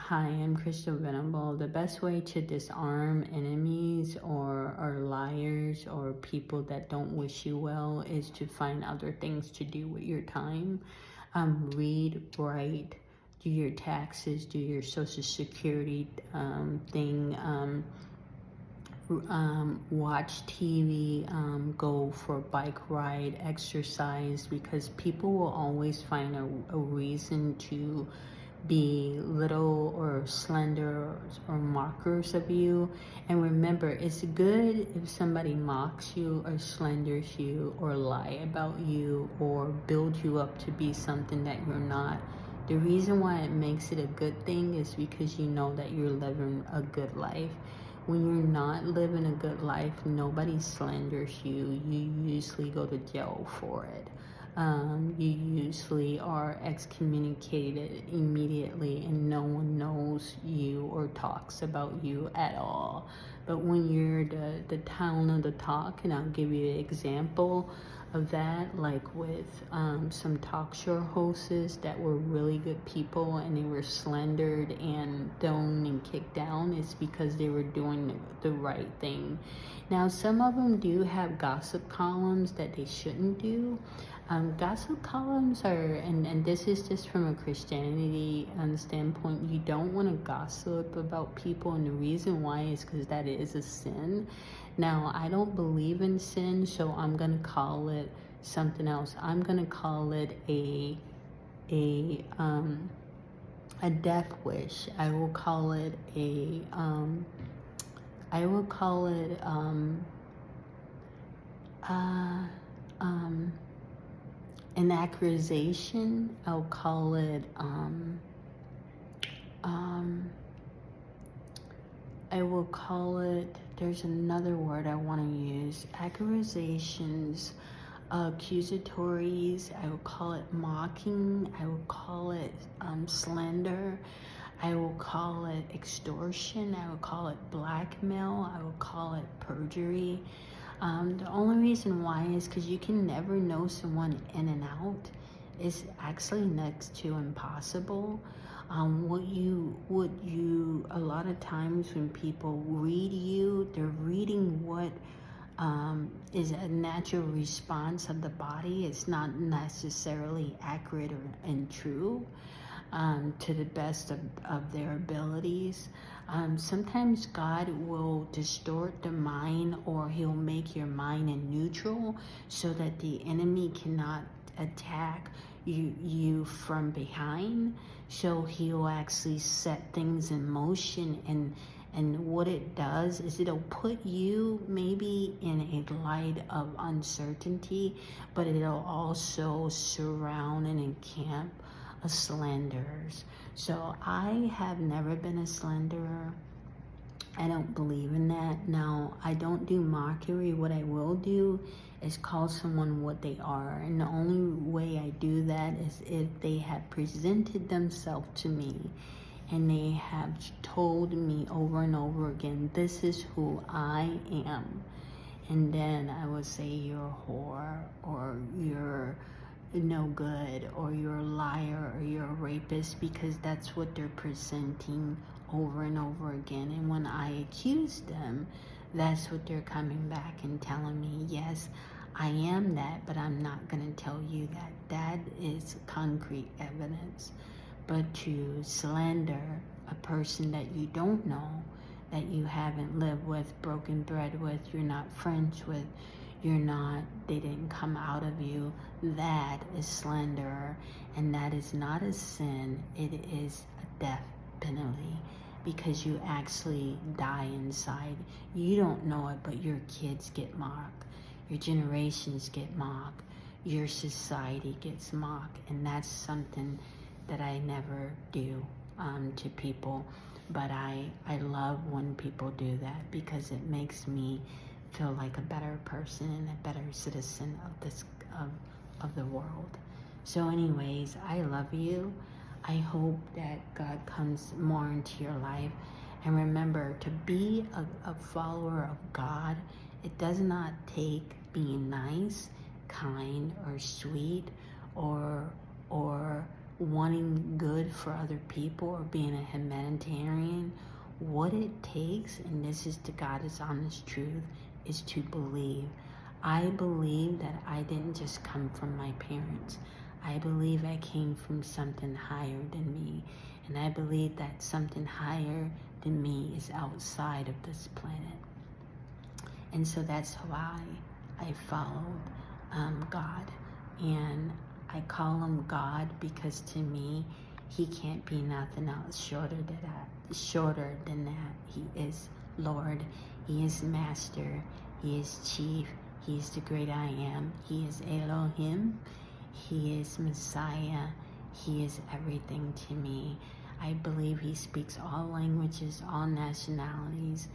Hi, I'm Crystal Venable. The best way to disarm enemies or liars or people that don't wish you well is to find other things to do with your time. Read, write, do your taxes, do your social security thing. Watch TV, go for a bike ride, exercise, because people will always find a reason to be little or slender or mockers of you. And remember, it's good if somebody mocks you or slanders you or lie about you or build you up to be something that you're not. The reason why it makes it a good thing is because you know that you're living a good life. When you're not living a good life, nobody slanders you. You usually go to jail for it. You usually are excommunicated immediately and no one knows you or talks about you at all. But when you're the town of the talk, and I'll give you an example of that, like with some talk show hosts that were really good people and they were slandered and thrown and kicked down, it's because they were doing the right thing. Now, some of them do have gossip columns that they shouldn't do. Gossip columns are, and this is just from a Christianity standpoint, you don't want to gossip about people, and the reason why is because that is a sin. Now, I don't believe in sin, so I'm gonna call it something else. I'm gonna call it a death wish. I will call it I will call it uh, um, an accusation. I'll call it I will call it, there's another word I want to use, accusations, accusatories. I will call it mocking. I will call it slander. I will call it extortion. I will call it blackmail. I will call it perjury. The only reason why is because you can never know someone in and out. It's actually next to impossible. A lot of times when people read you, they're reading what is a natural response of the body. It's not necessarily accurate and true to the best of their abilities. Sometimes God will distort the mind, or he'll make your mind in neutral so that the enemy cannot attack you from behind. So he'll actually set things in motion, and what it does is it'll put you maybe in a light of uncertainty, but it'll also surround and encamp slanderers. So I have never been a slanderer. I don't believe in that. Now, I don't do mockery. What I will do is call someone what they are. And the only way I do that is if they have presented themselves to me and they have told me over and over again, this is who I am. And then I would say you're a whore, or you're no good, or you're a liar, or you're a rapist, because that's what they're presenting over and over again. And when I accuse them, that's what they're coming back and telling me, yes, I am that, but I'm not going to tell you that. That is concrete evidence. But to slander a person that you don't know, that you haven't lived with, broken bread with, you're not friends with, they didn't come out of you, that is slander, and that is not a sin. It is a death penalty, because you actually die inside. You don't know it, but your kids get mocked, your generations get mocked, your society gets mocked, and that's something that I never do to people. But I love when people do that, because it makes me feel like a better person and a better citizen of the world. So anyways, I love you. I hope that God comes more into your life. And remember, to be a follower of God, it does not take being nice, kind, or sweet, or wanting good for other people or being a humanitarian, what it takes, and this is the God's honest truth, is to believe. I believe that I didn't just come from my parents. I believe I came from something higher than me. And I believe that something higher than me is outside of this planet. And so that's why I followed God. And I call him God because to me, he can't be nothing else shorter than that. He is Lord. He is Master. He is Chief. He is the great I am. He is Elohim. He is Messiah. He is everything to me. I believe he speaks all languages, all nationalities.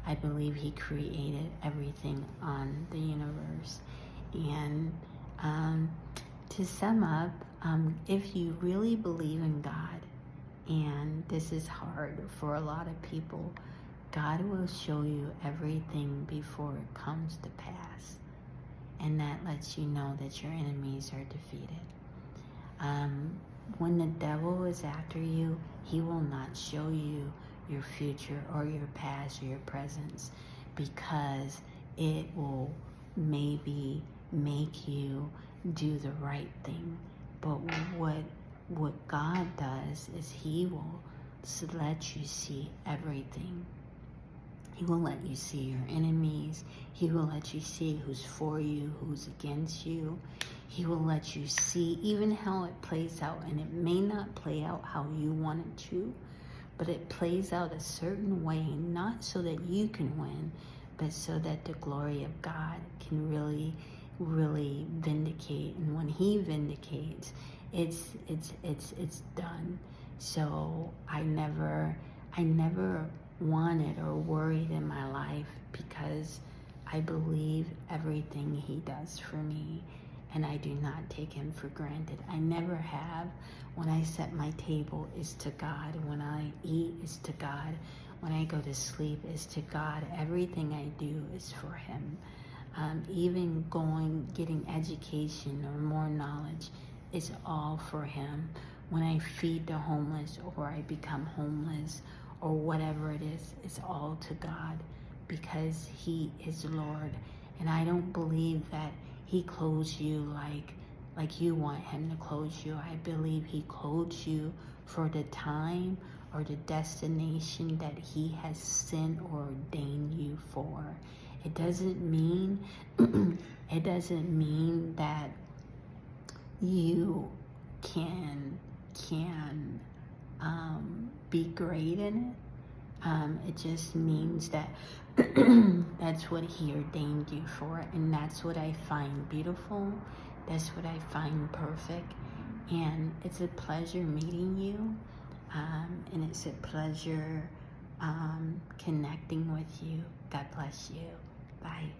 I believe he created everything on the universe. And to sum up, if you really believe in God, and this is hard for a lot of people, God will show you everything before it comes to pass. And that lets you know that your enemies are defeated. When the devil is after you, he will not show you your future or your past or your presence, because it will maybe make you do the right thing. But what God does is he will let you see everything. He will let you see your enemies. He will let you see who's for you, who's against you. He will let you see even how it plays out. And it may not play out how you want it to, but it plays out a certain way, not so that you can win, but so that the glory of God can really, really vindicate. And when he vindicates, it's done. So I never wanted or worried in my life, because I believe everything he does for me, and I do not take him for granted. I never have. When I set my table, is to God. When I eat, is to God. When I go to sleep, is to God. Everything I do is for him. Even getting education or more knowledge is all for him. When I feed the homeless, or I become homeless, or whatever it is, it's all to God, because he is Lord. And I don't believe that he clothes you like you want him to clothe you. I believe he clothes you for the time or the destination that he has sent or ordained you for. It doesn't mean that you can be great in it. It just means that that's what he ordained you for, and that's what I find beautiful. That's what I find perfect. And it's a pleasure meeting you, and it's a pleasure connecting with you. God bless you. Bye.